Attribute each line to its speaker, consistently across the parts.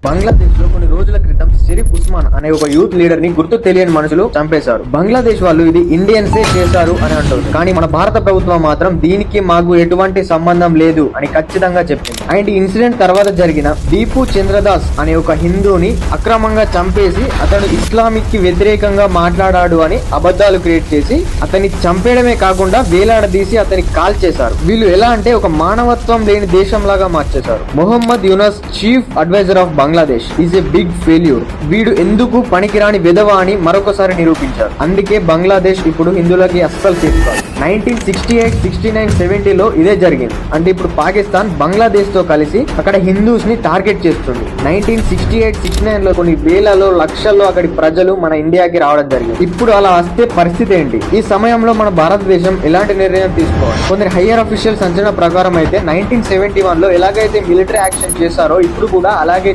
Speaker 1: బంగ్లాదేశ్ లో కొన్ని రోజుల క్రితం షరీఫ్ ఉస్మాన్ అనే ఒక యూత్ లీడర్ ని గుర్తు తెలియని మనుషులు చంపేశారు. బంగ్లాదేశ్ వాళ్ళు ఇది ఇండియన్సే చేశారు అని అంటారు, కానీ మన భారత ప్రభుత్వం మాత్రం దీనికి మాకు ఎటువంటి సంబంధం లేదు అని ఖచ్చితంగా చెప్పింది. అండ్ ఇన్సిడెంట్ తర్వాత జరిగిన దీపు చంద్రదాస్ అనే ఒక హిందూని అక్రమంగా చంపేసి అతడు ఇస్లామిక్ కి వ్యతిరేకంగా మాట్లాడాడు అని అబద్ధాలు క్రియేట్ చేసి అతన్ని చంపేయడమే కాకుండా వేలాడదీసి అతనికి కాల్ చేశారు. వీళ్ళు ఎలా అంటే ఒక మానవత్వం లేని దేశం లాగా మార్చేశారు. Muhammad Yunus chief adviser of Bangladesh is a big failure. వీడు ఎందుకు పనికిరాని విధవ అని మరొకసారి నిరూపించారు. అందుకే బంగ్లాదేశ్ ఇప్పుడు హిందువులకి అస్సలు సేఫ్ కాదు. 1968, 69, 70లో ఇదే జరిగింది. అంటే ఇప్పుడు పాకిస్తాన్ బంగ్లాదేశ్ తో కలిసి అక్కడ హిందూస్ ని టార్గెట్ చేస్తుంది. 1968, 69లో కొన్ని వేలలో లక్షల్లో అక్కడి ప్రజలు మన ఇండియాకి రావడం జరిగింది. ఇప్పుడు అలా వస్తే పరిస్థితి ఏంటి? ఈ సమయంలో మన భారతదేశం ఎలాంటి నిర్ణయం తీసుకోవాలి? కొందరు హయ్యర్ అఫీషియల్స్ అంచనా ప్రకారం అయితే 1971లో ఎలాగైతే మిలిటరీ యాక్షన్ చేశారో ఇప్పుడు కూడా అలాగే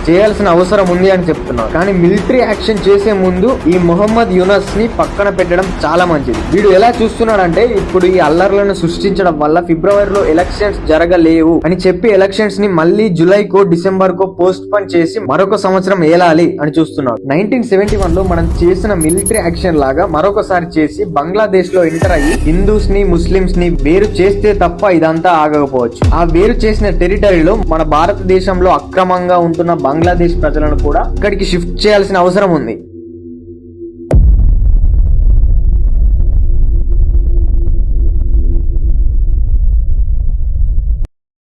Speaker 1: చేయాల్సిన అవసరం ఉంది అని చెప్తున్నారు. కానీ మిలిటరీ యాక్షన్ చేసే ముందు ఈ మొహమ్మద్ యూనస్ ని పక్కన పెట్టడం చాలా మంచిది. వీడు ఎలా చూస్తున్నాడంటే ఇప్పుడు ఈ అల్లర్లను సృష్టించడం వల్ల ఫిబ్రవరిలో ఎలక్షన్స్ జరగలేవు అని చెప్పి ఎలక్షన్స్ ని మళ్ళీ జూలైకో డిసెంబర్ కో పోస్ట్ పోన్ చేసి మరొక సంవత్సరం ఏలాలి అని చూస్తున్నాడు. 1971లో మనం చేసిన మిలిటరీ యాక్షన్ లాగా మరొకసారి చేసి బంగ్లాదేశ్ లో ఎంటర్ అయ్యి హిందూస్ ని ముస్లింస్ ని వేరు చేస్తే తప్ప ఇదంతా ఆగకపోవచ్చు. ఆ వేరు చేసిన టెరిటరీలో మన భారతదేశంలో అక్రమంగా ఉంటున్న బంగ్లాదేశ్ ప్రజలను కూడా ఇక్కడికి షిఫ్ట్ చేయాల్సిన అవసరం ఉంది.